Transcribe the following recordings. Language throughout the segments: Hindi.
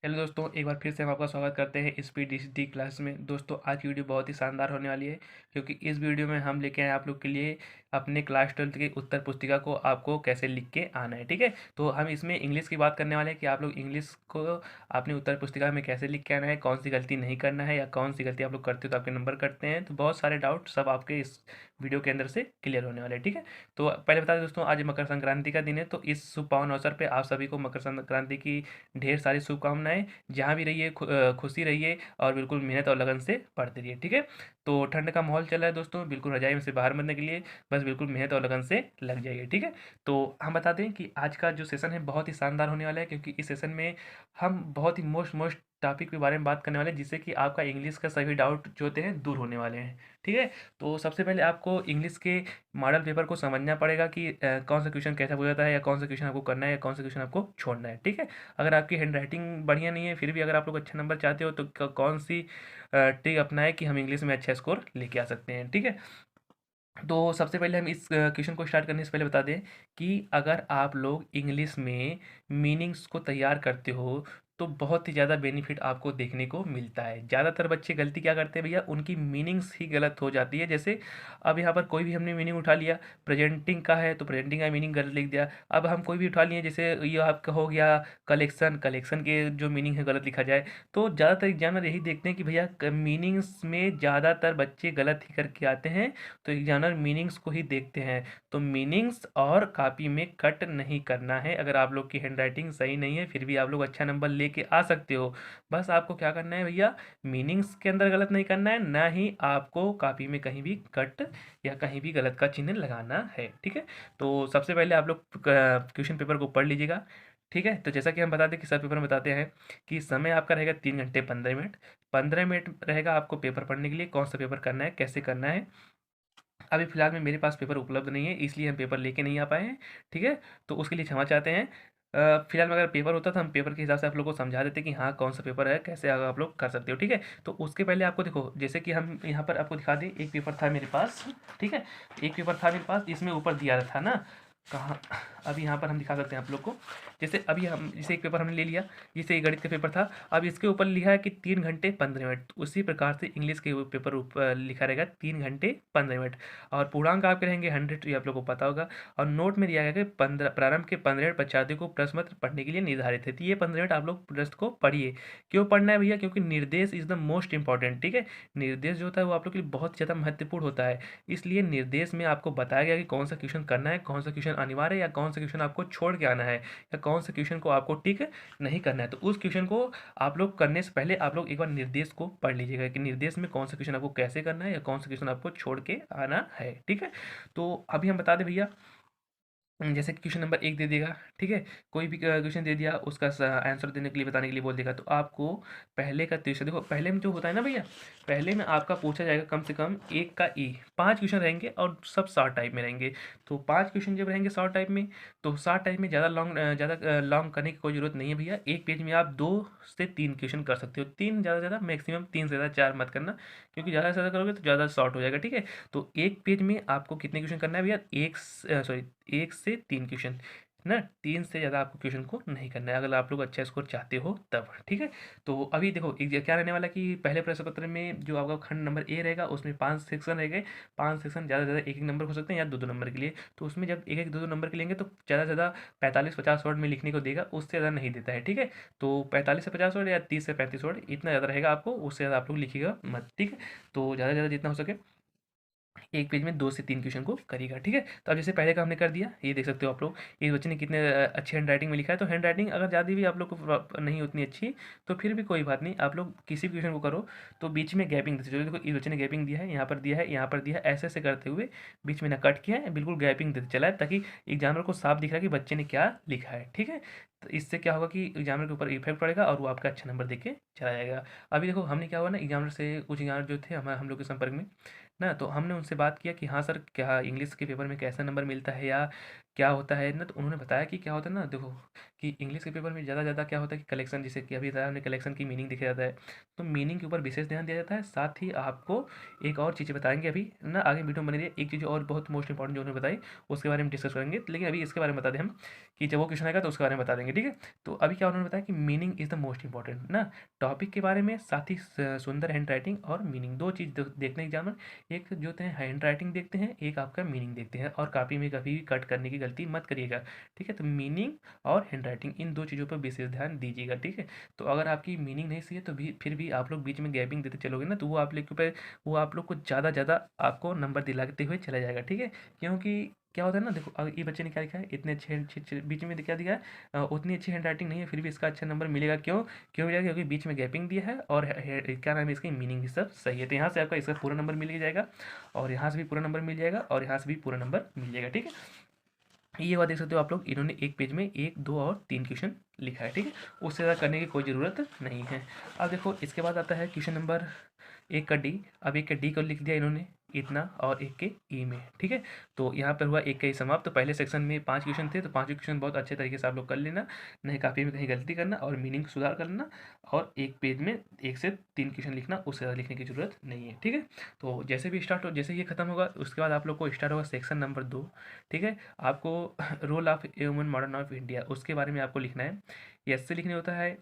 हेलो दोस्तों, एक बार फिर से हम आपका स्वागत करते हैं स्पीड डिजिटल क्लास में। दोस्तों, आज की वीडियो बहुत ही शानदार होने वाली है, क्योंकि इस वीडियो में हम लेके आए आप लोग के लिए अपने क्लास 12th की उत्तर पुस्तिका को आपको कैसे लिख के आना है। ठीक है, तो हम इसमें इंग्लिश की बात करने वाले हैं कि आप लोग इंग्लिश को अपनी उत्तर पुस्तिका में कैसे लिख के आना है, कौन सी गलती नहीं करना है, या कौन सी गलती आप लोग करते हो तो आपके नंबर कटते हैं। तो बहुत सारे डाउट सब आपके इस वीडियो के अंदर से क्लियर होने वाले हैं। ठीक है, तो पहले बता दें दोस्तों, आज मकर संक्रांति का दिन है, तो इस शुभ पावन अवसर पर आप सभी को मकर संक्रांति की ढेर सारी शुभकामनाएं। जहाँ भी रहिए खुशी रहिए और बिल्कुल मेहनत और लगन से पढ़ते रहिए। ठीक है, तो ठंड का माहौल चल रहा है दोस्तों, बिल्कुल रजाई में से बाहर मरने के लिए बस बिल्कुल मेहनत और लगन से लग जाइए। ठीक है, तो हम बता दें कि आज का जो सेशन है बहुत ही शानदार होने वाला है, क्योंकि इस सेशन में हम बहुत ही मोस्ट मोस्ट टॉपिक के बारे में बात करने वाले हैं, जिससे कि आपका इंग्लिश का सभी डाउट जो होते हैं दूर होने वाले हैं। ठीक है, तो सबसे पहले आपको इंग्लिश के मॉडल पेपर को समझना पड़ेगा कि कौन सा क्वेश्चन कैसा पूछा जाता है, या कौन सा क्वेश्चन आपको करना है, या कौन सा क्वेश्चन आपको छोड़ना है। ठीक है, अगर आपकी हैंड राइटिंग बढ़िया नहीं है, फिर भी अगर आप लोग अच्छा नंबर चाहते हो, तो कौन सी ट्रिक अपनाएं कि हम इंग्लिश में अच्छा स्कोर लेके आ सकते हैं। ठीक है, तो सबसे पहले हम इस क्वेश्चन को स्टार्ट करने से पहले बता दें कि अगर आप लोग इंग्लिश में मीनिंग्स को तैयार करते हो, तो बहुत ही ज़्यादा बेनिफिट आपको देखने को मिलता है। ज़्यादातर बच्चे गलती क्या करते हैं भैया, उनकी मीनिंग्स ही गलत हो जाती है। जैसे अब यहाँ पर कोई भी हमने मीनिंग उठा लिया, प्रेजेंटिंग का है तो प्रेजेंटिंग का मीनिंग गलत लिख दिया। अब हम कोई भी उठा लिए, जैसे ये आपका हो गया कलेक्शन, कलेक्शन के जो मीनिंग है गलत लिखा जाए। तो ज़्यादातर एग्जामिनर यही देखते हैं कि भैया मीनिंग्स में ज़्यादातर बच्चे गलत ही करके आते हैं, तो एग्जामिनर मीनिंग्स को ही देखते हैं। तो मीनिंग्स और कॉपी में कट नहीं करना है। अगर आप लोग की हैंड राइटिंग सही नहीं है, फिर भी आप लोग अच्छा नंबर लेके आ सकते हो। बस आपको क्या करना है भैया, मीनिंग्स के अंदर गलत नहीं करना है, ना ही आपको कॉपी में कहीं भी कट या कहीं भी गलत का चिन्ह लगाना है। ठीक है, तो सबसे पहले आप लोग क्वेश्चन पेपर को पढ़ लीजिएगा। ठीक है, तो जैसा कि हम बताते हैं कि सब पेपर में बताते हैं कि समय आपका रहेगा 3 घंटे 15 मिनट। 15 मिनट रहेगा आपको पेपर पढ़ने के लिए, कौन सा पेपर करना है, कैसे करना है। अभी फ़िलहाल में मेरे पास पेपर उपलब्ध नहीं है, इसलिए हम पेपर लेके नहीं आ पाए हैं। ठीक है, तो उसके लिए क्षमा चाहते हैं। फ़िलहाल में अगर पेपर होता तो हम पेपर के हिसाब से आप लोगों को समझा देते कि हाँ, कौन सा पेपर है, कैसे आप लोग कर सकते हो। ठीक है, तो उसके पहले आपको देखो, जैसे कि हम यहाँ पर आपको दिखा दें, एक पेपर था मेरे पास। ठीक है, एक पेपर था मेरे पास, इसमें ऊपर दिया था ना, कहाँ, अभी यहाँ पर हम दिखा सकते हैं आप लोग को। जैसे अभी हम जैसे एक पेपर हमने ले लिया, जैसे ये गणित का पेपर था, अब इसके ऊपर लिखा है कि 3 घंटे 15 मिनट। उसी प्रकार से इंग्लिश के पेपर ऊपर लिखा रहेगा 3 घंटे 15 मिनट। और पूर्णांक आपके रहेंगे 100, ये आप लोग को पता होगा। और नोट में दिया गया कि 15 प्रारंभ के 15 मिनट परीक्षार्थियों को प्रश्न पत्र पढ़ने के लिए निर्धारित है। तो ये 15 मिनट आप लोग प्रश्न को पढ़िए। क्यों पढ़ना है भैया, क्योंकि निर्देश इज द मोस्ट इंपॉर्टेंट। ठीक है, निर्देश जो होता है वो आप लोग के लिए बहुत ज़्यादा महत्वपूर्ण होता है। इसलिए निर्देश में आपको बताया गया कि कौन सा क्वेश्चन करना है, कौन सा क्वेश्चन अनिवार्य है, या कौन सा क्वेश्चन आपको छोड़ के आना है, या कौन सा क्वेश्चन को आपको टिक नहीं करना है। तो उस क्वेश्चन को आप लोग करने से पहले आप लोग एक बार निर्देश को पढ़ लीजिएगा कि निर्देश में कौन सा क्वेश्चन आपको कैसे करना है, या कौन सा क्वेश्चन आपको छोड़ के आना है। ठीक है, तो अभी हम बता दें भैया, जैसे कि क्वेश्चन नंबर 1 दे देगा। ठीक है, कोई भी क्वेश्चन दे दिया, उसका आंसर देने के लिए, बताने के लिए बोल देगा, तो आपको पहले का क्वेश्चन देखो, पहले में जो होता है ना भैया, पहले में आपका पूछा जाएगा कम से कम एक का ई 5 क्वेश्चन रहेंगे, और सब शॉर्ट टाइप में रहेंगे। तो 5 क्वेश्चन जब रहेंगे शॉर्ट टाइप में, तो शॉर्ट टाइप में ज़्यादा लॉन्ग करने की कोई ज़रूरत नहीं है भैया। एक पेज में आप 2 से 3 क्वेश्चन कर सकते हो, तीन ज़्यादा से ज़्यादा, मैक्सिमम 3 से ज़्यादा 4 मत करना, क्योंकि ज़्यादा से ज़्यादा करोगे तो ज़्यादा शॉर्ट हो जाएगा। ठीक है, तो एक पेज में आपको कितने क्वेश्चन करना है भैया, 1 से 3 क्वेश्चन ना, 3 से ज़्यादा आपको क्वेश्चन को नहीं करना है, अगर आप लोग अच्छा स्कोर चाहते हो तब। ठीक है, तो अभी देखो क्या रहने वाला कि पहले प्रश्न पत्र में जो आपका खंड नंबर ए रहेगा, उसमें 5 सेक्शन रहेंगे। 5 सेक्शन ज़्यादा से ज़्यादा एक एक नंबर हो सकते हैं, या दो दो नंबर के लिए। तो उसमें जब एक एक दो दो नंबर के लेंगे, तो ज़्यादा से ज़्यादा 45-50 वर्ड में लिखने को देगा, उससे ज़्यादा नहीं देता है। ठीक है, तो 45 से 50 वर्ड या 30 से 35 वर्ड, इतना ज़्यादा रहेगा आपको, उससे ज़्यादा आप लोग लिखिएगा मत। ठीक है, तो ज़्यादा से ज़्यादा जितना हो सके एक पेज में 2 से 3 क्वेश्चन को करेगा। ठीक है, तो अब जैसे पहले का हमने कर दिया, ये देख सकते हो आप लोग, इस बच्चे ने कितने अच्छे हैंड राइटिंग में लिखा है। तो हैंड राइटिंग अगर ज़्यादा भी आप लोग को नहीं उतनी अच्छी, तो फिर भी कोई बात नहीं, आप लोग किसी भी क्वेश्चन को करो तो बीच में गैपिंग देते चलो। देखो इस बच्चे ने गैपिंग दिया है, यहाँ पर दिया है, यहाँ पर दिया है, ऐसे ऐसे करते हुए बीच में ना कट किया है, बिल्कुल गैपिंग देते चला है, ताकि एग्जामिनर को साफ दिख रहा है कि बच्चे ने क्या लिखा है। ठीक है, तो इससे क्या होगा कि एग्जामिनर के ऊपर इफेक्ट पड़ेगा, और वो आपका अच्छा नंबर देके चला जाएगा। अभी देखो हमने क्या हुआ ना, एग्जामिनर से कुछ एग्जामिनर जो थे हम लोग के संपर्क में ना, तो हमने उनसे बात किया कि हाँ सर, क्या इंग्लिश के पेपर में कैसा नंबर मिलता है, या क्या होता है ना, तो उन्होंने बताया कि क्या होता है ना, देखो कि इंग्लिश के पेपर में ज़्यादा क्या होता है कि कलेक्शन, जैसे कि अभी बताया हमने, कलेक्शन की मीनिंग दिखा जाता है, तो मीनिंग के ऊपर विशेष ध्यान दिया जाता है। साथ ही आपको एक और चीज़ें बताएंगे अभी ना, आगे वीडियो में बने रहिए। एक चीज़ और बहुत मोस्ट इंपॉर्टेंट जो उन्होंने बताई, उसके बारे में डिस्कस करेंगे, लेकिन अभी इसके बारे में बता दें हम कि जब वो क्वेश्चन आएगा तो उसके बारे में बता देंगे, ठीक है। तो अभी क्या उन्होंने बताया कि meaning is the most important ना, टॉपिक के बारे में, साथ ही सुंदर हैंड राइटिंग और मीनिंग, दो चीज़ देखते हैं एग्जाम में। एक जो होते हैं हैंड राइटिंग देखते हैं, एक आपका मीनिंग देखते हैं, और कॉपी में कभी भी कट करने की गलती मत करिएगा, ठीक है। तो मीनिंग और हैंड राइटिंग, इन दो चीज़ों पर विशेष ध्यान दीजिएगा, ठीक है। तो अगर आपकी मीनिंग नहीं सही है तो भी फिर भी आप लोग बीच में गैपिंग देते चलोगे ना, तो वो आप लोग के ऊपर, वो आप लोग को ज़्यादा आपको नंबर दिलाते हुए चला जाएगा, ठीक है। क्योंकि क्या होता है ना, देखो ये बच्चे ने क्या लिखा है, इतने अच्छे बीच में क्या दिया है, उतनी अच्छी हैंड राइटिंग नहीं है, फिर भी इसका अच्छा नंबर मिलेगा। क्यों क्यों मिलेगा? क्योंकि बीच में गैपिंग दिया है, और क्या नाम है, इसकी मीनिंग भी सब सही है। तो यहाँ से आपका इसका पूरा नंबर मिल जाएगा, और यहाँ से भी पूरा नंबर मिल जाएगा, और यहाँ से भी पूरा नंबर मिल जाएगा, ठीक है। ये बात देख सकते हो आप लोग, इन्होंने एक पेज में 1, 2 और 3 क्वेश्चन लिखा है, ठीक है। उससे ज़्यादा करने की कोई ज़रूरत नहीं है। अब देखो इसके बाद आता है क्वेश्चन नंबर 1 का डी। अब 1 का डी को लिख दिया इन्होंने इतना, और 1 के ई में, ठीक है। तो यहाँ पर हुआ 1 का ई समाप्त। तो पहले सेक्शन में 5 क्वेश्चन थे, तो 5 क्वेश्चन बहुत अच्छे तरीके से आप लोग कर लेना, नहीं कॉपी में कहीं गलती करना, और मीनिंग सुधार करना, और एक पेज में 1 से 3 क्वेश्चन लिखना, उससे ज़्यादा लिखने की ज़रूरत नहीं है, ठीक है। तो जैसे भी स्टार्ट हो, जैसे ये खत्म होगा उसके बाद आप लोग को स्टार्ट होगा सेक्शन नंबर 2, ठीक है। आपको role of a woman modern of India, उसके बारे में आपको लिखना है, एस्से लिखने होता है,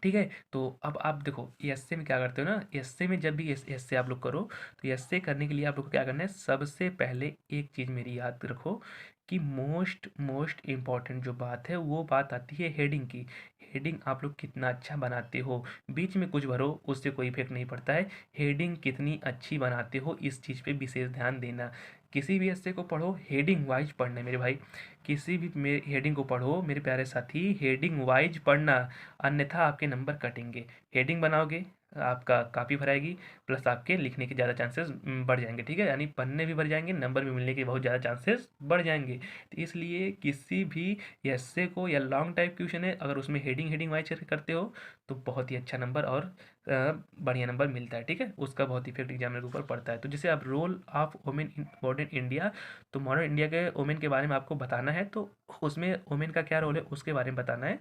ठीक है। तो अब आप देखो एस्से में क्या करते हो ना, एस्से में जब भी एस्से आप लोग करो, तो एस्से करने के लिए आप लोग को क्या करना है, सबसे पहले एक चीज़ मेरी याद रखो कि मोस्ट मोस्ट इम्पॉर्टेंट जो बात है, वो बात आती है हेडिंग की। हेडिंग आप लोग कितना अच्छा बनाते हो, बीच में कुछ भरो उससे कोई इफेक्ट नहीं पड़ता है, हेडिंग कितनी अच्छी बनाते हो इस चीज़ पे विशेष ध्यान देना। किसी भी एस्से को पढ़ो हेडिंग वाइज पढ़ना है मेरे भाई, किसी भी हेडिंग को पढ़ो मेरे प्यारे साथी, हेडिंग वाइज पढ़ना, अन्यथा आपके नंबर कटेंगे। हेडिंग बनाओगे, आपका काफ़ी भराएगी, प्लस आपके लिखने के ज़्यादा चांसेस बढ़ जाएंगे, ठीक है। यानी पन्ने भी बढ़ जाएंगे, नंबर भी मिलने के बहुत ज़्यादा चांसेस बढ़ जाएंगे। तो इसलिए किसी भी एस्से को, या लॉन्ग टाइप क्वेश्चन है, अगर उसमें हेडिंग हेडिंग वाइज करते हो तो बहुत ही अच्छा नंबर और बढ़िया नंबर मिलता है, ठीक है। उसका बहुत इफेक्ट एग्जामिनर के ऊपर पड़ता है। तो जैसे आप role of women in modern India, तो मॉडर्न इंडिया के वुमेन के बारे में आपको बताना है, तो उसमें वुमेन का क्या रोल है उसके बारे में बताना है।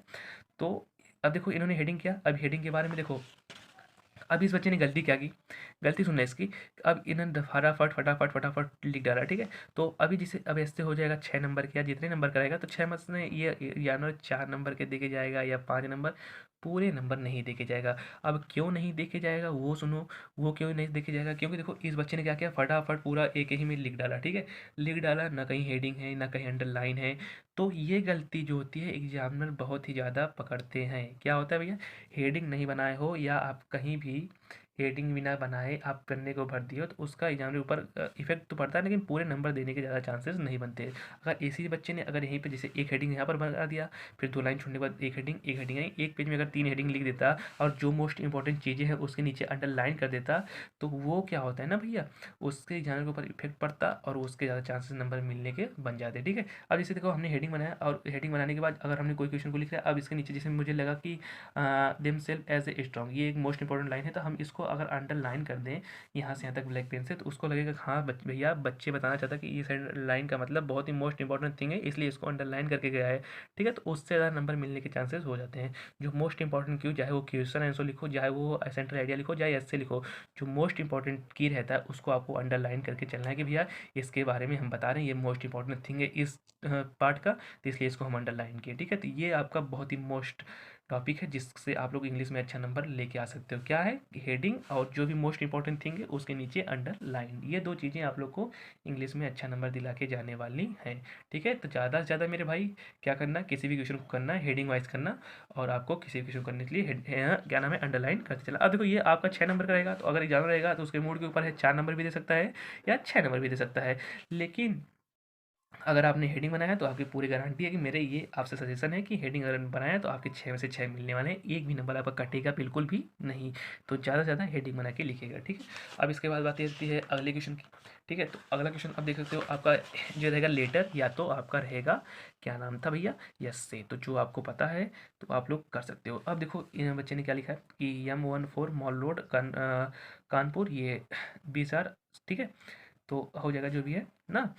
तो अब देखो इन्होंने हेडिंग किया, अब हेडिंग के बारे में देखो, अब इस बच्चे ने गलती क्या की, गलती सुनना इसकी। अब इन्होंने फटाफट फटाफट फटाफट लिख डाला, ठीक है। तो अभी जैसे अब ऐसे हो जाएगा 6 नंबर के, या जितने नंबर कराएगा, तो 6 में से ये या ना 4 नंबर के देके जाएगा, या 5 नंबर, पूरे नंबर नहीं देके जाएगा। अब क्यों नहीं देके जाएगा वो सुनो, वो क्यों नहीं देके जाएगा, क्योंकि देखो इस बच्चे ने क्या किया, फटाफट पूरा एक ही में लिख डाला, ठीक है। लिख डाला, ना कहीं हेडिंग है ना कहीं अंडरलाइन है। तो ये गलती जो होती है एग्जामिनर बहुत ही ज़्यादा पकड़ते हैं। क्या होता है भैया, हेडिंग नहीं बनाए हो, या आप कहीं भी हेडिंग बिना बनाए आप पन्ने को भर दिए हो, तो उसका एग्जाम के ऊपर इफेक्ट तो पड़ता है, लेकिन पूरे नंबर देने के ज़्यादा चांसेस नहीं बनते। अगर इसी बच्चे ने अगर यहीं पे जैसे एक हेडिंग यहाँ पर बना दिया, फिर 2 लाइन छोड़ने के बाद एक हेडिंग आई, एक पेज में अगर 3 हेडिंग लिख देता, और जो मोस्ट इंपॉर्टेंट चीज़ें हैं उसके नीचे अंडरलाइन कर देता, तो वो क्या होता है ना भैया, उसके एग्जाम के ऊपर इफेक्ट पड़ता, और उसके ज़्यादा चांसेस नंबर मिलने के बन जाते, ठीक है। अब जैसे देखो हमने हेडिंग बनाया, और हेडिंग बनाने के बाद अगर हमने कोई क्वेश्चन को लिख लिया, अब इसके नीचे जैसे मुझे लगा कि themselves as a strong, ये एक मोस्ट इंपॉर्टेंट लाइन है, तो हम इसको अगर अंडरलाइन कर दें यहाँ से यहाँ तक ब्लैक पेन से, तो उसको लगेगा कि हाँ भैया बच्चे बताना चाहता कि इस लाइन का मतलब बहुत ही मोस्ट इंपॉर्टेंट थिंग है, इसलिए इसको अंडरलाइन करके गया है, ठीक है। तो उससे ज़्यादा नंबर मिलने के चांसेस हो जाते हैं। जो मोस्ट इंपॉर्टेंट क्यों, चाहे वो क्वेश्चन आंसर लिखो, चाहे वो सेंट्रल आइडिया लिखो, चाहे ऐसे लिखो, जो मोस्ट इंपॉर्टेंट की रहता है उसको आपको अंडरलाइन करके चलना है कि भैया इसके बारे में हम बता रहे हैं, ये मोस्ट इंपॉर्टेंट थिंग है इस पार्ट का, तो इसलिए इसको हम अंडरलाइन किए, ठीक है। तो ये आपका बहुत ही मोस्ट टॉपिक है जिससे आप लोग इंग्लिश में अच्छा नंबर लेके आ सकते हो। क्या है, हेडिंग और जो भी मोस्ट इंपॉर्टेंट थिंग है उसके नीचे अंडरलाइन, ये दो चीज़ें आप लोग को इंग्लिश में अच्छा नंबर दिला के जाने वाली हैं, ठीक है। तो ज़्यादा से ज़्यादा मेरे भाई क्या करना, किसी भी क्वेश्चन को करना है हेडिंग वाइज करना, और आपको किसी भी क्वेश्चन करने के लिए क्या नाम है, अंडरलाइन करते चला। अब देखो ये आपका 6 नंबर का रहेगा, तो अगर एग्जाम रहेगा तो उसके मूड के ऊपर है, 4 नंबर भी दे सकता है या 6 नंबर भी दे सकता है। लेकिन अगर आपने हेडिंग बनाया है तो आपकी पूरी गारंटी है कि मेरे ये आपसे सजेशन है कि हेडिंग अगर बनाया है तो आपके 6 में से 6 मिलने वाले हैं, एक भी नंबर आपका कटेगा बिल्कुल भी नहीं। तो ज़्यादा से ज़्यादा हेडिंग बना के लिखिएगा, ठीक है। अब इसके बाद बात आती है अगले क्वेश्चन की, ठीक है। तो अगला क्वेश्चन आप देख सकते हो, आपका जो रहेगा लेटर, या तो आपका रहेगा क्या नाम था भैया, यस से, तो जो आपको पता है तो आप लोग कर सकते हो। अब देखो इन बच्चे ने क्या लिखा है कि M14 मॉल रोड कानपुर, ये 20,000, ठीक है। तो हो जाएगा जो भी है ना,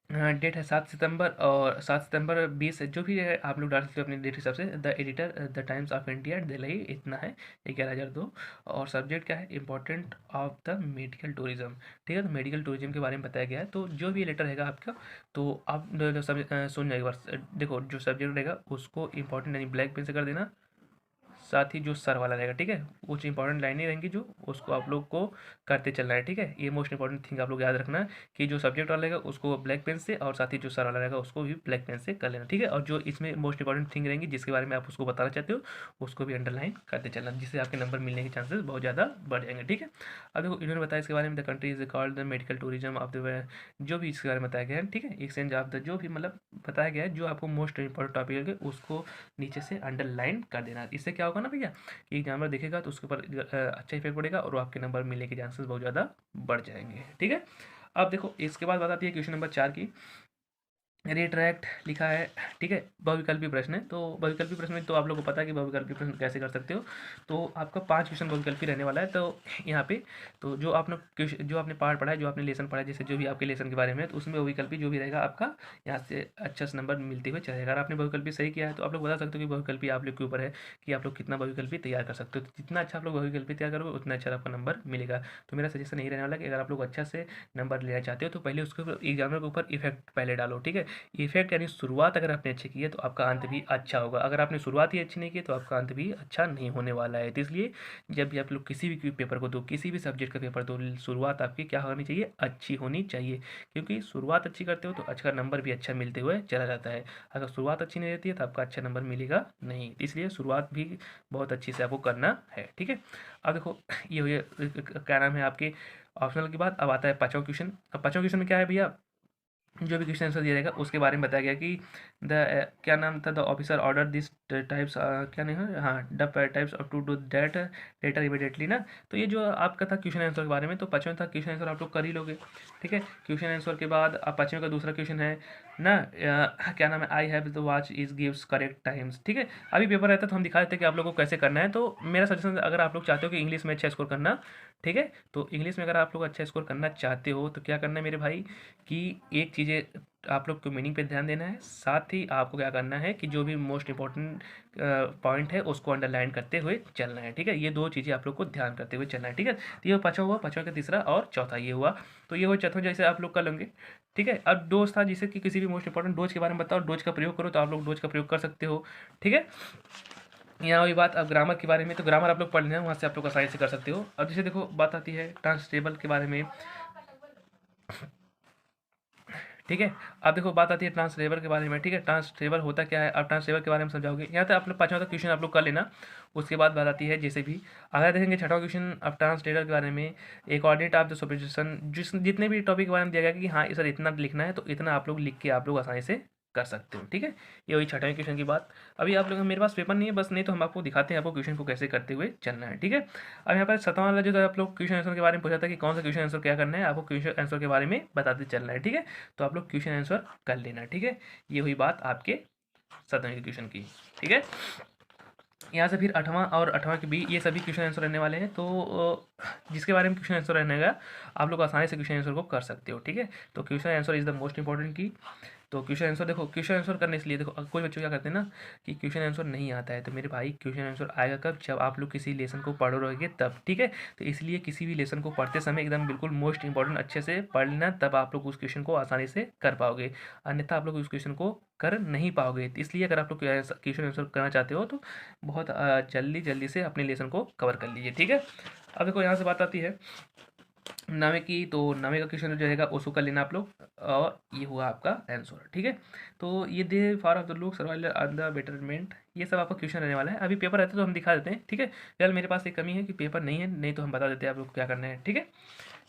डेट है 7 सितंबर, और 7 सितंबर 20 जो भी है आप लोग डाल सकते हो अपनी डेट हिसाब से। The editor the times of India Delhi, इतना है 11,002। और सब्जेक्ट क्या है, important of the medical tourism. ठीक है, तो मेडिकल टूरिज्म के बारे में बताया गया है। तो जो भी लेटर रहेगा आपका, तो आप सब सुन जाए एक बार। देखो जो सब्जेक्ट रहेगा उसको इंपॉर्टेंट यानी ब्लैक पेन से कर देना। साथ ही जो सर वाला रहेगा, ठीक है, कुछ इंपॉर्टेंट लाइनें रहेंगी जो उसको आप लोग को करते चलना है। ठीक है, ये मोस्ट इंपॉर्टेंट थिंग आप लोग याद रखना है कि जो सब्जेक्ट वाला रहेगा उसको ब्लैक पेन से, और साथ ही जो सर वाला रहेगा उसको भी ब्लैक पेन से कर लेना। ठीक है, और जो इसमें मोस्ट इंपॉर्टेंट थिंग रहेंगी जिसके बारे में आप उसको बताना चाहते हो उसको भी अंडरलाइन करते चलना, जिससे आपके नंबर मिलने के चांसेस बहुत ज़्यादा बढ़ जाएंगे। ठीक है, अब देखो इन्होंने बताया इसके बारे में, the country is called the medical tourism of the, जो भी इसके बारे में बताया गया है। ठीक है, एक्सचेंज ऑफ द, जो भी मतलब बताया गया है, जो आपको मोस्ट इंपॉर्टेंट टॉपिक है उसको नीचे से अंडरलाइन कर देना। इससे क्या होगा ना भैया, कि एग्जामिनर देखेगा तो उसके ऊपर अच्छा इफेक्ट पड़ेगा और आपके नंबर मिलने के चांसेस बहुत ज़्यादा बढ़ जाएंगे। ठीक है, अब देखो इसके बाद बात आती है क्वेश्चन नंबर 4 की। रिट्रैक्ट लिखा है। ठीक है, बहुविकल्पी प्रश्न है। तो बहुविकल्पी प्रश्न में तो आप लोगों को पता है कि बहुविकल्पी प्रश्न कैसे कर सकते हो। तो आपका 5 क्वेश्चन बहुविकल्पी रहने वाला है। तो यहाँ पे तो जो आपने पार्ट पढ़ा है, जो आपने लेसन पढ़ा है, जैसे जो भी आपके लेसन के बारे में है, तो उसमें बहुविकल्पी जो भी रहेगा आपका यहाँ से अच्छा से नंबर मिलते हुए चलेगा। अगर आपने बहुविकल्पी सही किया है तो आप लोग बता सकते हो कि बहुविकल्पी आप लोग के ऊपर है कि आप लोग कितना बहुविकल्पी तैयार कर सकते हो। तो जितना अच्छा आप लोग बहुविकल्पी तैयार करोगे उतना अच्छा आपका नंबर मिलेगा। तो मेरा सजेशन यही रहने वाला है कि अगर आप लोग अच्छा से नंबर लेना चाहते हो तो पहले उसके ऊपर एग्जामिनर के ऊपर इफेक्ट पहले डालो। ठीक है, इफेक्ट यानी शुरुआत अगर आपने अच्छी की है तो आपका अंत भी अच्छा होगा। अगर आपने शुरुआत ही अच्छी नहीं की तो आपका अंत भी अच्छा नहीं होने वाला है। तो इसलिए जब भी आप लोग किसी भी पेपर को दो, किसी भी सब्जेक्ट का पेपर दो, शुरुआत आपकी क्या होनी चाहिए, अच्छी होनी चाहिए। क्योंकि शुरुआत अच्छी करते हो तो अच्छा नंबर भी अच्छा मिलते हुए चला जाता है। अगर शुरुआत अच्छी नहीं रहती है तो आपका अच्छा नंबर मिलेगा नहीं। इसलिए शुरुआत भी बहुत अच्छी से आपको करना है। ठीक है, अब देखो ये हुई क्या नाम है आपके ऑप्शनल की बात। अब आता है 5वां क्वेश्चन। अब 5वां क्वेश्चन में क्या है भैया, जो भी क्वेश्चन आंसर दिया रहेगा उसके बारे में बताया गया कि द क्या नाम था, the officer order this types, क्या नहीं है, हाँ, the types of to do that letter immediately ना। तो ये जो आपका था क्वेश्चन आंसर के बारे में, तो 5वां था क्वेश्चन आंसर आप लोग कर ही लोगे। ठीक है, क्वेश्चन आंसर के बाद अब 5वें का दूसरा क्वेश्चन है ना, क्या नाम है, I have the watch is gives correct times. ठीक है, अभी पेपर रहता है तो हम दिखा देते हैं कि आप लोगों को कैसे करना है। तो मेरा सजेशन, अगर आप लोग चाहते हो कि इंग्लिश में अच्छा स्कोर करना, ठीक है, तो इंग्लिश में अगर आप लोग अच्छा स्कोर करना चाहते हो तो क्या करना है मेरे भाई, कि एक चीज़ें आप लोग को मीनिंग पे ध्यान देना है। साथ ही आपको क्या करना है कि जो भी मोस्ट इंपॉर्टेंट पॉइंट है उसको अंडरलाइन करते हुए चलना है। ठीक है, ये 2 चीज़ें आप लोग को ध्यान करते हुए चलना है। ठीक है, तो ये 5वां हुआ, 5वां का तीसरा और चौथा ये हुआ। तो ये हुआ चौथा जैसे आप लोग कर लेंगे। ठीक है, अब डोज था, जिसे कि किसी भी मोस्ट इंपॉर्टेंट डोज के बारे में बताओ, डोज का प्रयोग करो, तो आप लोग डोज का प्रयोग कर सकते हो। ठीक है, यहाँ हुई बात अब ग्रामर के बारे में। तो ग्रामर आप लोग पढ़ लेना, वहाँ से आप लोग आसानी से कर सकते हो। अब जैसे देखो बात आती है ट्रांसटेबल के बारे में। ठीक है, अब देखो बात आती है ट्रांसलेवर के बारे में। ठीक है, ट्रांसलेवर होता क्या है, अब ट्रांसलेवर के बारे में समझाओगे। यहाँ तक आपने 5वां तक क्वेश्चन आप लोग कर लेना। उसके बाद बात आती है जैसे भी अगर देखेंगे 6वां क्वेश्चन अब ट्रांसलेटर के बारे में। एक ऑडिट ऑफ द सुपरस्टिशन, जितने भी टॉपिक के बारे में दिया गया कि हाँ सर इतना लिखना है, तो इतना आप लोग लिख के आप लोग आसानी से कर सकते हो। ठीक है, ये वही 6वें क्वेश्चन की बात। अभी आप लोग, मेरे पास पेपर नहीं है बस, नहीं तो हम आपको दिखाते हैं आपको क्वेश्चन को कैसे करते हुए चलना है। ठीक है, अब यहाँ पर 7वां वाला जो था आप लोग क्वेश्चन आंसर के बारे में पूछा था कि कौन सा क्वेश्चन आंसर क्या करना है, आपको क्वेश्चन आंसर के बारे में बताते चलना है। ठीक है, तो आप लोग क्वेश्चन आंसर कर लेना। ठीक है, ये हुई बात आपके 7वें क्वेश्चन की। ठीक है, यहाँ से फिर 8वां और 8वां के भी ये सभी क्वेश्चन आंसर रहने वाले हैं। तो जिसके बारे में क्वेश्चन आंसर रहने का आप लोग आसानी से क्वेश्चन आंसर को कर सकते हो। ठीक है, तो question answer is the most important की। तो क्वेश्चन आंसर देखो, क्वेश्चन आंसर करने के लिए देखो कोई बच्चों क्या करते हैं ना कि क्वेश्चन आंसर नहीं आता है, तो मेरे भाई क्वेश्चन आंसर आएगा कब, जब आप लोग किसी लेसन को पढ़ रहोगे तब। ठीक है, तो इसलिए किसी भी लेसन को पढ़ते समय एकदम बिल्कुल मोस्ट इंपॉर्टेंट अच्छे से पढ़ लेना, तब आप लोग उस क्वेश्चन को आसानी से कर पाओगे। अन्यथा आप लोग उस क्वेश्चन को कर नहीं पाओगे। तो इसलिए अगर आप लोग क्वेश्चन आंसर करना चाहते हो तो बहुत जल्दी जल्दी से अपने लेसन को कवर कर लीजिए। ठीक है, अब देखो यहाँ से बात आती है नामे की। तो नामे का क्वेश्चन जो रहेगा उसको कर लेना आप लोग, और ये हुआ आपका आंसर। ठीक है, तो ये they for of the look survival on the betterment, ये सब आपका क्वेश्चन रहने वाला है। अभी पेपर रहता है तो हम दिखा देते हैं। ठीक है, फिलहाल मेरे पास एक कमी है कि पेपर नहीं है, नहीं तो हम बता देते हैं आप लोग क्या करना है। ठीक है,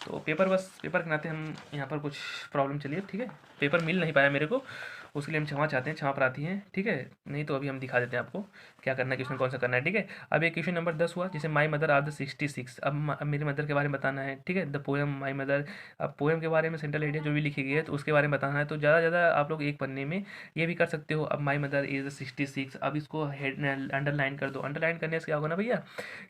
तो पेपर बस पेपर के नाते हम यहाँ पर कुछ प्रॉब्लम चलिए। ठीक है, पेपर मिल नहीं पाया मेरे को, उसके लिए हम क्षमा चाहते हैं, क्षमा प्रार्थी हैं, ठीक है। नहीं तो अभी हम दिखा देते हैं आपको क्या करना है, क्वेश्चन कौन सा करना है, ठीक है। अब ये क्वेश्चन नंबर 10 हुआ, जैसे माई मदर आर द 66। अब मेरी मदर के बारे में बताना है, ठीक है। The poem my mother. अब पोएम के बारे में सेंट्रल आइडिया जो भी लिखी गई है तो उसके बारे में बताना है। तो ज़्यादा से ज़्यादा आप लोग एक पन्ने में ये भी कर सकते हो। अब माई मदर इज़ 66, अब इसको हेड अंडरलाइन कर दो। अंडरलाइन करने से क्या होगा ना भैया,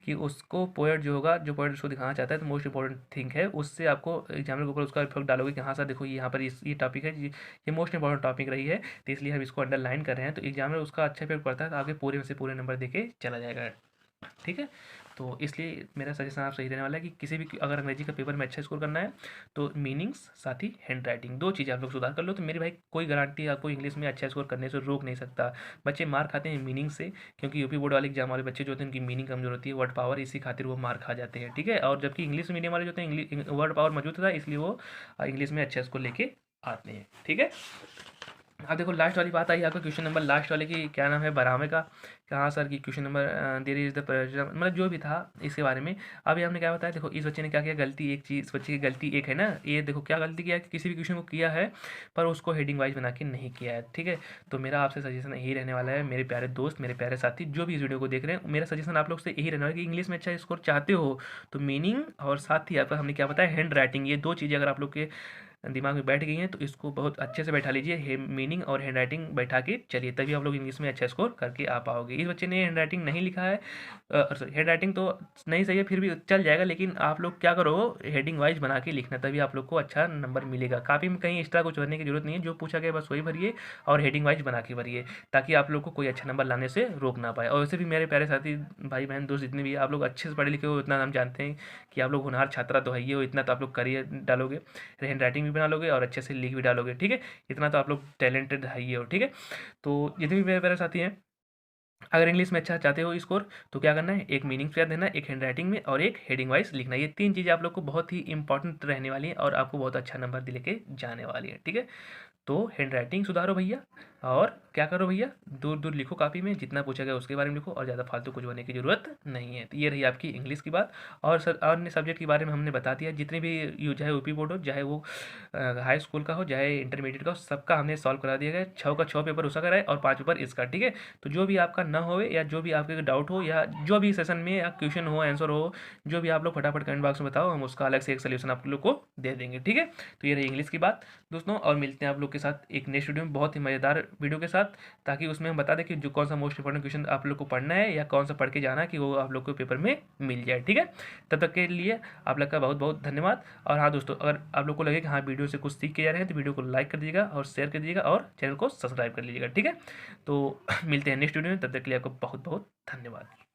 कि उसको पोएट जो होगा, जो पोएट उसको दिखाना चाहता है, तो मोस्ट इंपॉर्टेंट थिंग है, उससे आपको एग्जामिनर के ऊपर उसका इफेक्ट डालोगे कि हाँ सर देखो यहाँ पर ये टॉपिक है, ये मोस्ट इंपॉर्टेंट टॉपिक रही है, तो इसलिए हम इसको अंडरलाइन कर रहे हैं। तो एग्जामिनर उसका अच्छा इफेक्ट पड़ता है तो आगे पूरे में से पूरे नंबर देके चला जाएगा, ठीक है। तो इसलिए मेरा सजेशन आप सही रहने वाला है कि किसी भी अगर अंग्रेजी का पेपर में अच्छा स्कोर करना है तो मीनिंग्स साथ ही हैंड राइटिंग, दो चीज़ें आप लोग सुधार कर लो तो मेरे भाई कोई गारंटी आपको इंग्लिश में अच्छा स्कोर करने से रोक नहीं सकता। बच्चे मार खाते हैं मीनिंग से, क्योंकि यूपी बोर्ड वाले एग्जाम वाले बच्चे जो होते हैं उनकी मीनिंग कमजोर होती है, वर्ड पावर, इसी खातिर वो मार खा जाते हैं, ठीक है। और जबकि इंग्लिश मीडियम वाले जो होते हैं वर्ड पावर मौजूद होता है, इसलिए वो इंग्लिश में अच्छा स्कोर लेके आते हैं, ठीक है। अब देखो लास्ट वाली बात आई आपका क्वेश्चन नंबर लास्ट वाले की, क्या नाम है, बरामे का। कहाँ सर की question number there is the मतलब जो भी था इसके बारे में। अभी हमने क्या बताया, देखो इस बच्चे ने क्या किया, गलती एक चीज़, इस बच्चे की गलती एक है ना, ये देखो क्या गलती किया कि किसी भी क्वेश्चन को किया है पर उसको हेडिंग वाइज बना के नहीं किया है, ठीक है। तो मेरा आपसे सजेशन यही रहने वाला है मेरे प्यारे दोस्त, मेरे प्यारे साथी जो भी इस वीडियो को देख रहे हैं, मेरा सजेशन आप लोग से यही रहने वाला है कि इंग्लिश में अच्छा स्कोर चाहते हो तो मीनिंग और साथ ही आपका हमने क्या बताया, हैंड राइटिंग, ये दो चीज़ें अगर आप लोग के दिमाग में बैठ गई हैं तो इसको बहुत अच्छे से बैठा लीजिए, मीनिंग और हैंड राइटिंग बैठा के चलिए, तभी आप लोग इंग्लिश में अच्छा स्कोर करके आ पाओगे। इस बच्चे ने हैंड राइटिंग नहीं लिखा है, सॉरी हैंड राइटिंग तो नहीं सही है, फिर भी चल जाएगा, लेकिन आप लोग क्या करो, हेडिंग वाइज बना के लिखना, तभी आप लोग को अच्छा नंबर मिलेगा। कापी में कहीं एक्स्ट्रा कुछ भरने की जरूरत नहीं है, जो पूछा गया बस वही भरिए और हेडिंग वाइज बना के भरिए, ताकि आप लोग को कोई अच्छा नंबर लाने से रोक ना पाए। और वैसे भी मेरे प्यारे साथी भाई बहन दोस्त जितने भी आप लोग अच्छे से पढ़े लिखे हो, इतना हम जानते हैं कि आप लोग होनहार छात्रा तो है ही हो, इतना तो आप लोग करिए डालोगे, हैंड राइटिंग भी बना लोगे और अच्छे से लिख भी डालोगे, ठीक है। इतना तो आप लोग टैलेंटेड है ही हो, ठीक है। तो जितने भी मेरे प्यारे साथी हैं, अगर इंग्लिश में अच्छा चाहते हो स्कोर तो क्या करना है, एक मीनिंग फेयर देना है, एक हैंड राइटिंग में और एक हेडिंग वाइज लिखना है। ये तीन चीज़ें आप लोग को बहुत ही इंपॉर्टेंट रहने वाली हैं और आपको बहुत अच्छा नंबर दिले के जाने वाली है, ठीक है। तो हैंड राइटिंग सुधारो भैया, और क्या करो भैया, दूर दूर लिखो कापी में, जितना पूछा गया उसके बारे में लिखो और ज़्यादा फालतू कुछ होने की ज़रूरत नहीं है। तो ये रही आपकी इंग्लिश की बात। और सर अन्य सब्जेक्ट के बारे में हमने बता दिया, जितने भी चाहे यूपी बोर्ड हो, चाहे वो हाई स्कूल का हो, चाहे इंटरमीडिएट का हो, सबका हमने सॉल्व करा दिया गया। 6 का 6 पेपर उसका कराए और 5 पेपर इसका, ठीक है। तो जो भी आपका ना होवे या जो भी आपके डाउट हो या जो भी सेशन में या क्वेश्चन हो, आंसर हो, जो भी आप लोग फटाफट कमेंट बॉक्स में बताओ, हम उसका अलग से एक सोल्यूशन आप लोग को दे देंगे, ठीक है। तो ये रही इंग्लिश की बात दोस्तों, और मिलते हैं आप लोग के साथ एक नेक्स्ट वीडियो में बहुत ही मज़ेदार वीडियो के साथ, ताकि उसमें हम बता दें कि जो कौन सा मोस्ट इंपॉर्टेंट क्वेश्चन आप लोग को पढ़ना है या कौन सा पढ़ के जाना है कि वो आप लोग को पेपर में मिल जाए, ठीक है। तब तक के लिए आप लोग का बहुत बहुत धन्यवाद। और हाँ दोस्तों, अगर आप लोग को लगे कि हाँ वीडियो से कुछ सीख के जा रहे हैं तो वीडियो को लाइक कर दीजिएगा और शेयर कर दीजिएगा और चैनल को सब्सक्राइब कर लीजिएगा, ठीक है। तो मिलते हैं नेक्स्ट वीडियो में, तब तक के लिए आपको बहुत बहुत धन्यवाद।